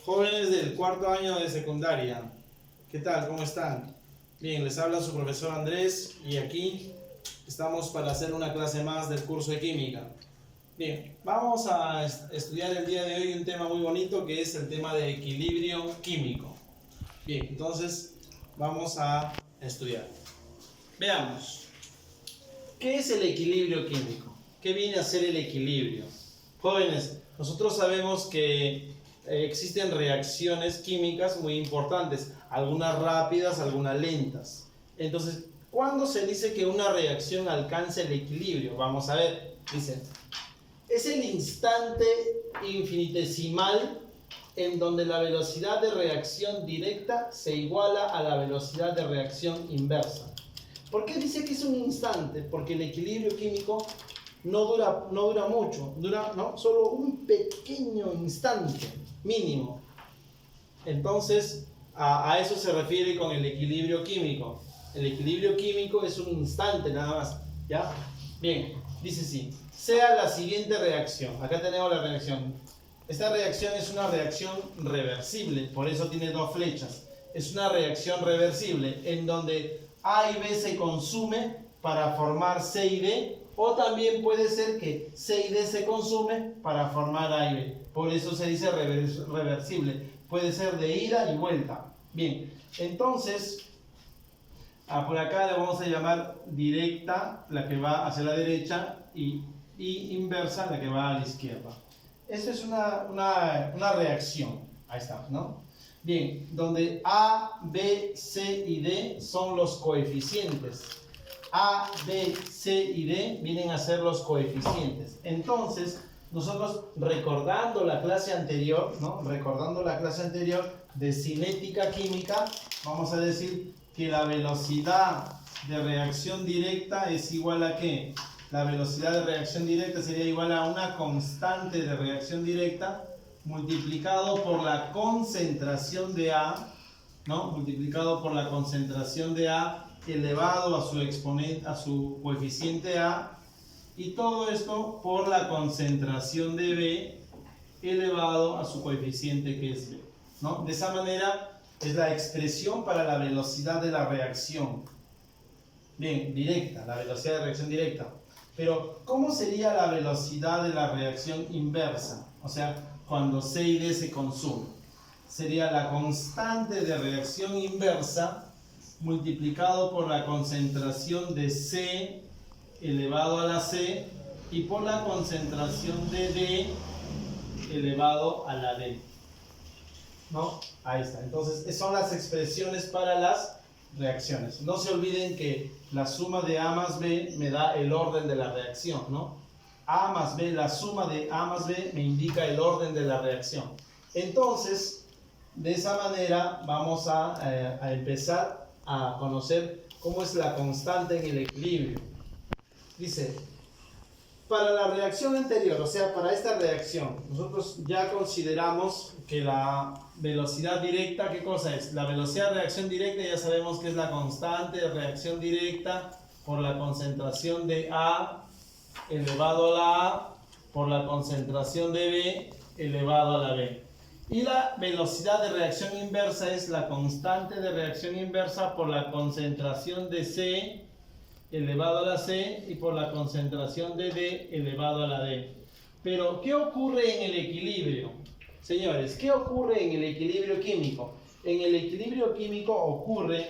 Jóvenes del cuarto año de secundaria, ¿qué tal? ¿Cómo están? Bien, les habla su profesor Andrés y aquí estamos para hacer una clase más del curso de química. Bien, vamos a estudiar el día de hoy un tema muy bonito que es el tema de equilibrio químico. Bien, entonces vamos a estudiar. Veamos, ¿qué es el equilibrio químico? ¿Qué viene a ser el equilibrio? Jóvenes, nosotros sabemos que existen reacciones químicas muy importantes, algunas rápidas, algunas lentas. Entonces, ¿cuándo se dice que una reacción alcanza el equilibrio? Vamos a ver, dice, es el instante infinitesimal en donde la velocidad de reacción directa se iguala a la velocidad de reacción inversa. ¿Por qué dice que es un instante? Porque el equilibrio químico no dura mucho, dura solo un pequeño instante mínimo. Entonces, a eso se refiere con el equilibrio químico. El equilibrio químico es un instante nada más, ¿ya? Bien, dice así, sea la siguiente reacción. Acá tenemos la reacción. Esta reacción es una reacción reversible, por eso tiene dos flechas. Es una reacción reversible en donde A y B se consume para formar C y D, o también puede ser que C y D se consume para formar A y B. Por eso se dice reversible. Puede ser de ida y vuelta. Bien, entonces, por acá le vamos a llamar directa, la que va hacia la derecha, y inversa, la que va a la izquierda. Esta es una reacción. Ahí está, ¿no? Bien, donde A, B, C y D son los coeficientes. A, B, C y D vienen a ser los coeficientes. Entonces, nosotros recordando la clase anterior, ¿no? Recordando la clase anterior de cinética química, vamos a decir que la velocidad de reacción directa es igual a ¿qué? La velocidad de reacción directa sería igual a una constante de reacción directa multiplicado por la concentración de A, ¿no? Multiplicado por la concentración de A elevado a su exponente, a su coeficiente A, y todo esto por la concentración de B elevado a su coeficiente que es B, ¿no? De esa manera es la expresión para la velocidad de la reacción. Bien, directa, la velocidad de reacción directa. Pero, ¿cómo sería la velocidad de la reacción inversa? O sea, cuando C y D se consumen. Sería la constante de reacción inversa multiplicado por la concentración de C elevado a la C y por la concentración de D elevado a la D. ¿No? Ahí está. Entonces, son las expresiones para las reacciones. No se olviden que la suma de A más B me da el orden de la reacción, ¿no? A más B, la suma de A más B me indica el orden de la reacción. Entonces, de esa manera vamos a empezar a conocer cómo es la constante en el equilibrio. Dice, para la reacción anterior, o sea, para esta reacción, nosotros ya consideramos que la velocidad directa, ¿qué cosa es? La velocidad de reacción directa ya sabemos que es la constante de reacción directa por la concentración de A elevado a la A por la concentración de B elevado a la B. Y la velocidad de reacción inversa es la constante de reacción inversa por la concentración de C elevado a la C y por la concentración de D elevado a la D. Pero, ¿qué ocurre en el equilibrio? Señores, ¿qué ocurre en el equilibrio químico? En el equilibrio químico ocurre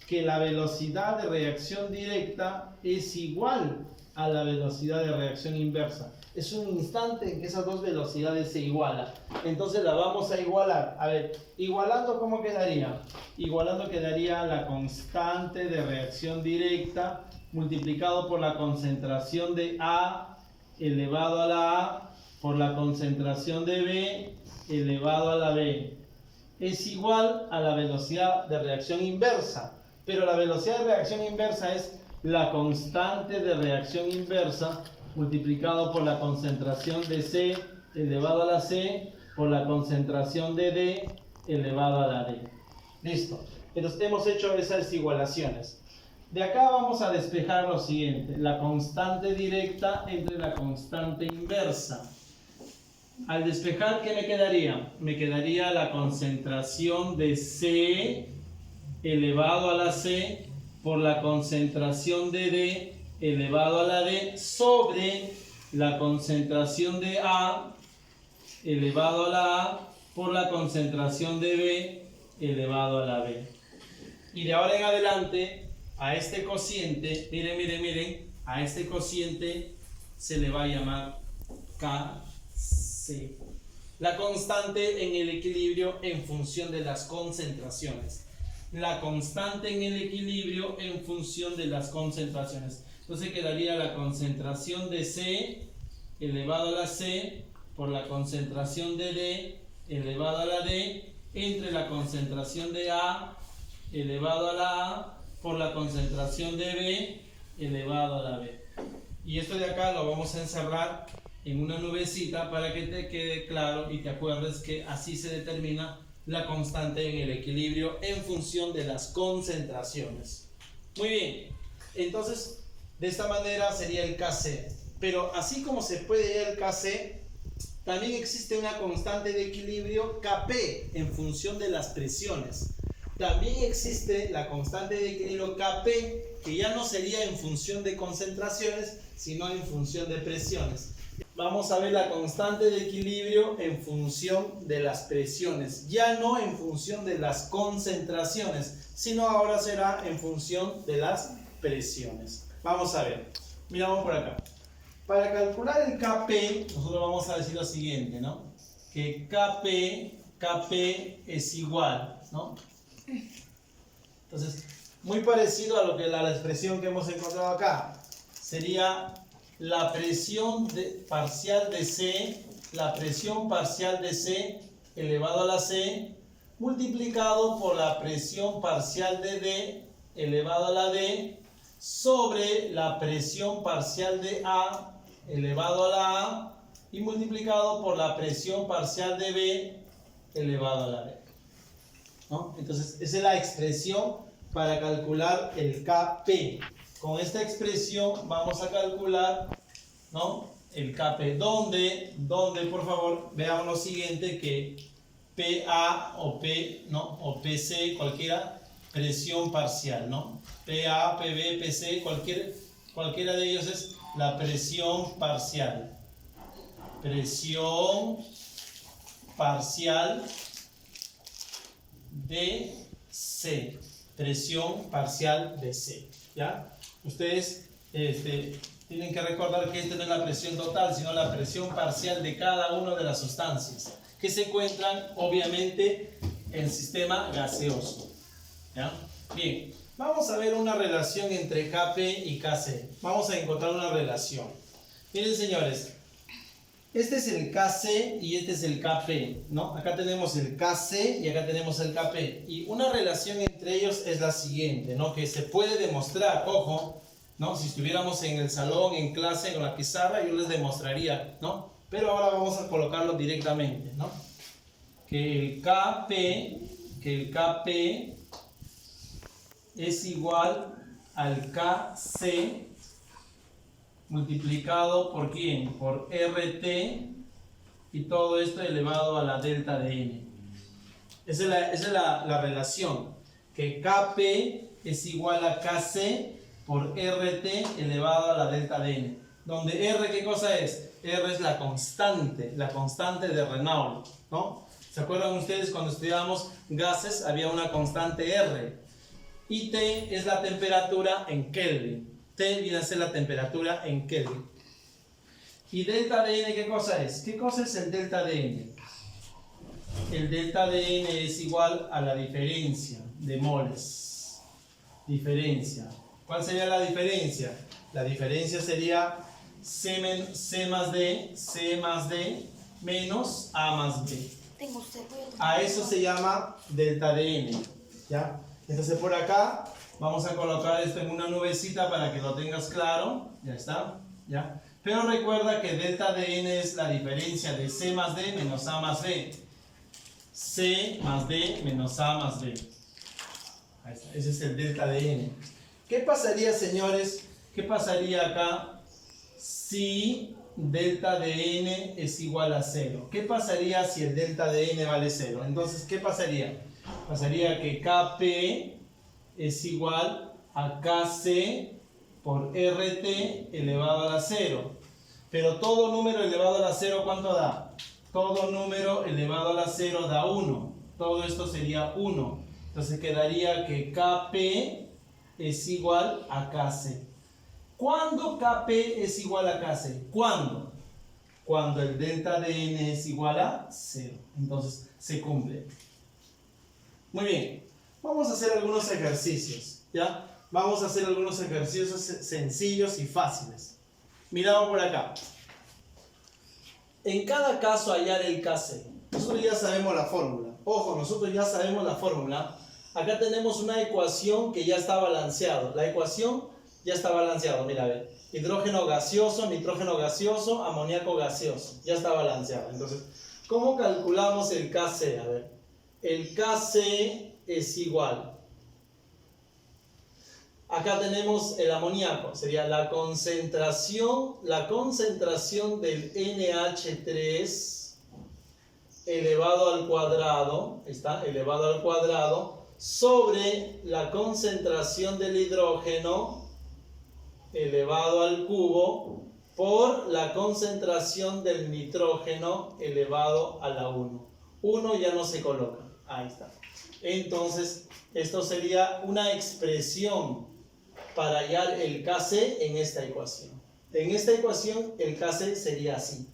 que la velocidad de reacción directa es igual a la velocidad de reacción inversa. Es un instante en que esas dos velocidades se igualan. Entonces la vamos a igualar. A ver, igualando, ¿cómo quedaría? Igualando quedaría la constante de reacción directa multiplicado por la concentración de A elevado a la A por la concentración de B elevado a la B. Es igual a la velocidad de reacción inversa. Pero la velocidad de reacción inversa es la constante de reacción inversa multiplicado por la concentración de C elevado a la C por la concentración de D elevado a la D. Listo. Entonces hemos hecho esas igualaciones. De acá vamos a despejar lo siguiente. La constante directa entre la constante inversa. Al despejar, ¿qué me quedaría? Me quedaría la concentración de C elevado a la C por la concentración de D elevado a la D sobre la concentración de A elevado a la A por la concentración de B elevado a la B. Y de ahora en adelante, a este cociente, miren, a este cociente se le va a llamar Kc. La constante en el equilibrio en función de las concentraciones. La constante en el equilibrio en función de las concentraciones. Entonces quedaría la concentración de C elevado a la C por la concentración de D elevado a la D entre la concentración de A elevado a la A por la concentración de B elevado a la B. Y esto de acá lo vamos a encerrar en una nubecita para que te quede claro y te acuerdes que así se determina la constante en el equilibrio en función de las concentraciones. Muy bien, entonces de esta manera sería el Kc. Pero así como se puede ver el Kc, también existe una constante de equilibrio Kp en función de las presiones. También existe la constante de equilibrio Kp, que ya no sería en función de concentraciones, sino en función de presiones. Vamos a ver la constante de equilibrio en función de las presiones, ya no en función de las concentraciones, sino ahora será en función de las presiones. Vamos a ver, miramos por acá. Para calcular el Kp, nosotros vamos a decir lo siguiente, ¿no? Que Kp es igual, ¿no? Entonces, muy parecido a lo que la expresión que hemos encontrado acá. Sería la presión parcial de C, la presión parcial de C elevado a la C, multiplicado por la presión parcial de D elevado a la D, sobre la presión parcial de A elevado a la A, y multiplicado por la presión parcial de B elevado a la B. ¿No? Entonces, esa es la expresión para calcular el Kp. Con esta expresión vamos a calcular, ¿no?, el Kp. ¿Dónde, por favor, veamos lo siguiente, que Pa o P, ¿no?, o Pc, cualquiera, presión parcial, ¿no? Pa, Pb, Pc, cualquiera de ellos es la presión parcial. Presión parcial de C. Presión parcial de C. ¿Ya? Ustedes tienen que recordar que esta no es la presión total, sino la presión parcial de cada una de las sustancias que se encuentran, obviamente, en el sistema gaseoso. ¿Ya? Bien, vamos a ver una relación entre Kp y Kc. Vamos a encontrar una relación. Miren, señores, este es el Kc y este es el Kp, ¿no? Acá tenemos el Kc y acá tenemos el Kp. Y una relación entre ellos es la siguiente, ¿no?, que se puede demostrar, ojo, ¿no? Si estuviéramos en el salón, en clase, con la pizarra, yo les demostraría, ¿no? Pero ahora vamos a colocarlo directamente, ¿no? Que el Kp es igual al Kc multiplicado por ¿quién? Por RT, y todo esto elevado a la delta de N. Esa es la relación, que Kp es igual a Kc por RT elevado a la delta de N. Donde R, ¿qué cosa es? R es la constante de Renault, ¿no? ¿Se acuerdan ustedes cuando estudiábamos gases? Había una constante R. Y T es la temperatura en Kelvin. T viene a ser la temperatura en Kelvin. ¿Y delta de N qué cosa es? ¿Qué cosa es el delta de N? El delta de N es igual a la diferencia de moles. Diferencia. ¿Cuál sería la diferencia? La diferencia sería C más D menos A más B. A eso se llama delta de N. ¿Ya? Entonces por acá vamos a colocar esto en una nubecita para que lo tengas claro. Ya está. ¿Ya? Pero recuerda que delta de N es la diferencia de C más D menos A más B. C más D menos A más B. Ahí está. Ese es el delta de N. ¿Qué pasaría, señores? ¿Qué pasaría acá si delta de n es igual a 0. ¿Qué pasaría si el delta de n vale 0? Entonces, ¿qué pasaría? Pasaría que Kp es igual a Kc por Rt elevado a la 0. Pero todo número elevado a la 0, ¿cuánto da? Todo número elevado a la 0 da 1. Todo esto sería 1. Entonces quedaría que Kp es igual a Kc. ¿Cuándo Kp es igual a Kc? ¿Cuándo? Cuando el delta de n es igual a 0. Entonces se cumple. Muy bien. Vamos a hacer algunos ejercicios, ¿ya? Vamos a hacer algunos ejercicios sencillos y fáciles. Miramos por acá. En cada caso hallar el Kc. Nosotros ya sabemos la fórmula. Ojo, nosotros ya sabemos la fórmula. Acá tenemos una ecuación que ya está balanceado. La ecuación ya está balanceado. Mira, a ver. Hidrógeno gaseoso, nitrógeno gaseoso, amoníaco gaseoso. Ya está balanceado. Entonces, ¿cómo calculamos el Kc? A ver. El Kc es igual. Acá tenemos el amoníaco, sería la concentración del NH3 elevado al cuadrado, está elevado al cuadrado, sobre la concentración del hidrógeno elevado al cubo por la concentración del nitrógeno elevado a la 1. 1 ya no se coloca, ahí está. Entonces, esto sería una expresión para hallar el Kc en esta ecuación. En esta ecuación el Kc sería así.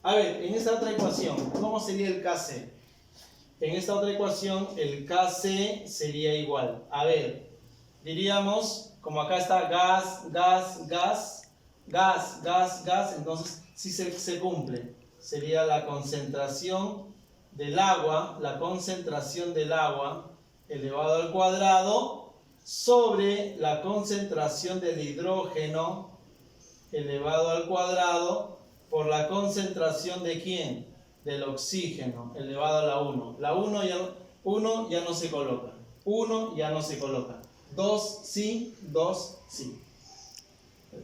A ver, en esta otra ecuación, ¿cómo sería el Kc? En esta otra ecuación el Kc sería igual. A ver, diríamos, como acá está gas, gas, gas, gas, gas, gas, entonces sí se cumple. Sería la concentración del agua elevado al cuadrado sobre la concentración del hidrógeno elevado al cuadrado por la concentración de ¿quién? Del oxígeno elevado a la 1. La 1 ya no se coloca. 1 ya no se coloca. 2 sí, 2 sí.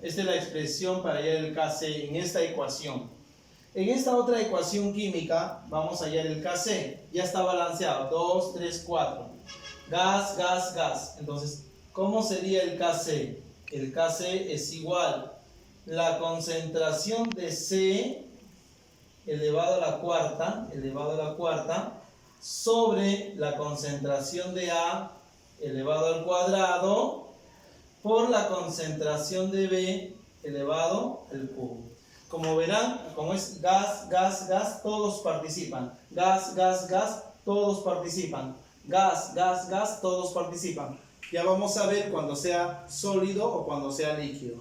Esta es la expresión para hallar el Kc en esta ecuación. En esta otra ecuación química vamos a hallar el Kc. Ya está balanceado. 2, 3, 4. Gas, gas, gas. Entonces, ¿cómo sería el Kc? El Kc es igual. La concentración de C elevado a la cuarta sobre la concentración de A elevado al cuadrado por la concentración de B elevado al cubo. Como verán, como es gas, gas, gas, todos participan. Gas, gas, gas, todos participan. Gas, gas, gas, todos participan. Ya vamos a ver cuando sea sólido o cuando sea líquido.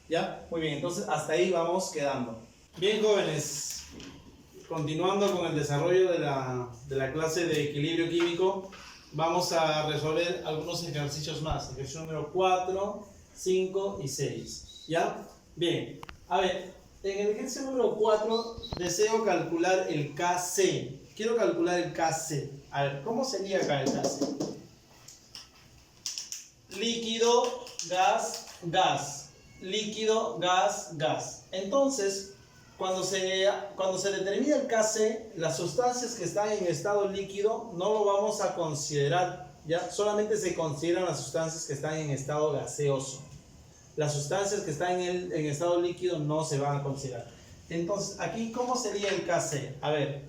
¿Ya? Muy bien, entonces hasta ahí vamos quedando. Bien, jóvenes, continuando con el desarrollo de la clase de equilibrio químico, vamos a resolver algunos ejercicios más. Ejercicio número 4, 5 y 6. ¿Ya? Bien, a ver, en el ejercicio número 4 deseo calcular el Kc. Quiero calcular el Kc. A ver, ¿cómo sería acá el Kc? Líquido, gas, gas. Líquido, gas, gas. Entonces, cuando se determina el Kc, las sustancias que están en estado líquido no lo vamos a considerar, ¿ya? Solamente se consideran las sustancias que están en estado gaseoso. Las sustancias que están en estado líquido no se van a considerar. Entonces, aquí, ¿cómo sería el Kc? A ver,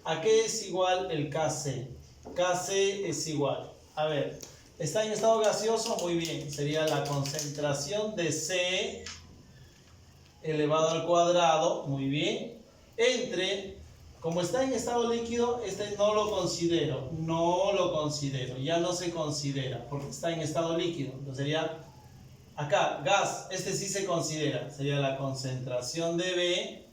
¿a qué es igual el Kc? Kc es igual, a ver, ¿está en estado gaseoso? Muy bien, sería la concentración de C elevado al cuadrado, muy bien, entre, como está en estado líquido, este no lo considero, ya no se considera, porque está en estado líquido. Entonces sería, acá, gas, este sí se considera, sería la concentración de B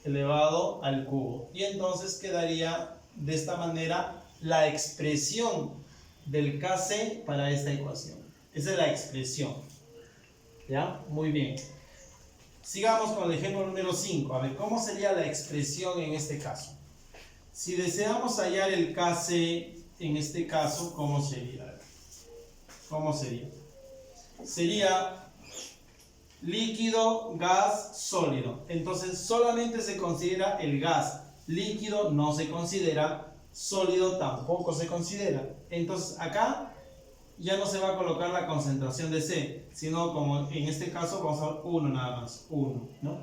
elevado al cubo. Y entonces quedaría de esta manera la expresión del Kc para esta ecuación. Esa es la expresión. ¿Ya? Muy bien. Sigamos con el ejemplo número 5. A ver, ¿cómo sería la expresión en este caso? Si deseamos hallar el Kc en este caso, ¿cómo sería? ¿Cómo sería? Sería líquido, gas, sólido. Entonces solamente se considera el gas. Líquido no se considera, sólido tampoco se considera. Entonces acá ya no se va a colocar la concentración de C, sino como en este caso vamos a ver 1 nada más, 1, ¿no?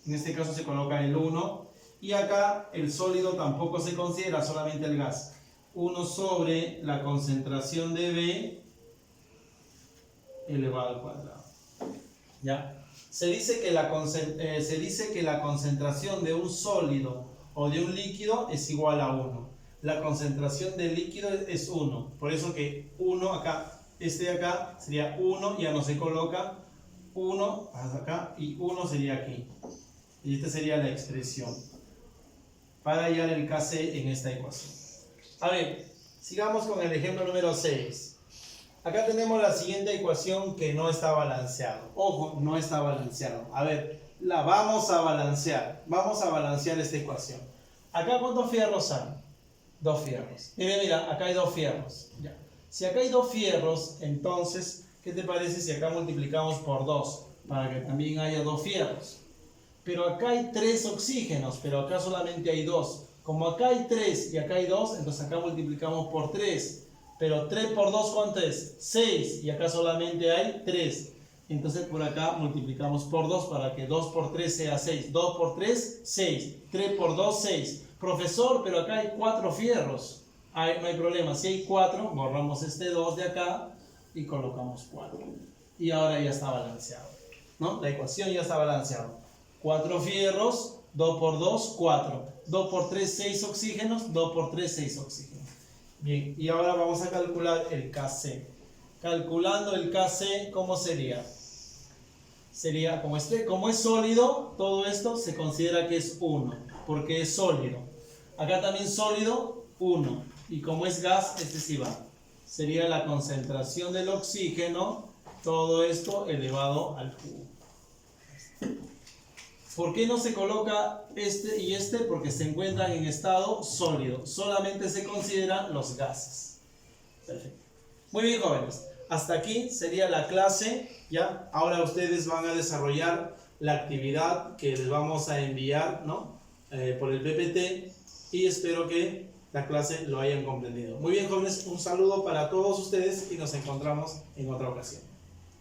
En este caso se coloca el 1 y acá el sólido tampoco se considera, solamente el gas. 1 sobre la concentración de B elevado al cuadrado. ¿Ya? Se dice que la concentración de un sólido o de un líquido es igual a 1. La concentración del líquido es 1. Por eso que 1 acá, este de acá sería 1, ya no se coloca 1 hasta acá y 1 sería aquí. Y esta sería la expresión para hallar el Kc en esta ecuación. A ver, sigamos con el ejemplo número 6. Acá tenemos la siguiente ecuación que no está balanceado. Ojo, no está balanceado. A ver, la vamos a balancear. Vamos a balancear esta ecuación. Acá, ¿cuántos fierros hay? 2 fierros. Mira, acá hay 2 fierros. Ya. Si acá hay 2 fierros, entonces, ¿qué te parece si acá multiplicamos por 2? Para que también haya 2 fierros. Pero acá hay 3 oxígenos, pero acá solamente hay 2. Como acá hay 3 y acá hay 2, entonces acá multiplicamos por 3. Pero 3 por 2, ¿cuánto es? 6. Y acá solamente hay 3. Entonces por acá multiplicamos por 2 para que 2 por 3 sea 6. 2 por 3, 6. 3 por 2, 6. Profesor, pero acá hay 4 fierros. No hay problema. Si hay 4, borramos este 2 de acá y colocamos 4. Y ahora ya está balanceado, ¿no? La ecuación ya está balanceada. 4 fierros, 2 por 2, 4. 2 por 3, 6 oxígenos. 2 por 3, 6 oxígenos. Bien, y ahora vamos a calcular el Kc. Calculando el Kc, ¿cómo sería? Sería, como es sólido, todo esto se considera que es 1, porque es sólido. Acá también sólido, 1. Y como es gas, este sí va. Sería la concentración del oxígeno, todo esto elevado al cubo. ¿Por qué no se coloca este y este? Porque se encuentran en estado sólido. Solamente se consideran los gases. Perfecto. Muy bien, jóvenes. Hasta aquí sería la clase. ¿Ya? Ahora ustedes van a desarrollar la actividad que les vamos a enviar, ¿no? Por el PPT. Y espero que la clase lo hayan comprendido. Muy bien, jóvenes. Un saludo para todos ustedes y nos encontramos en otra ocasión.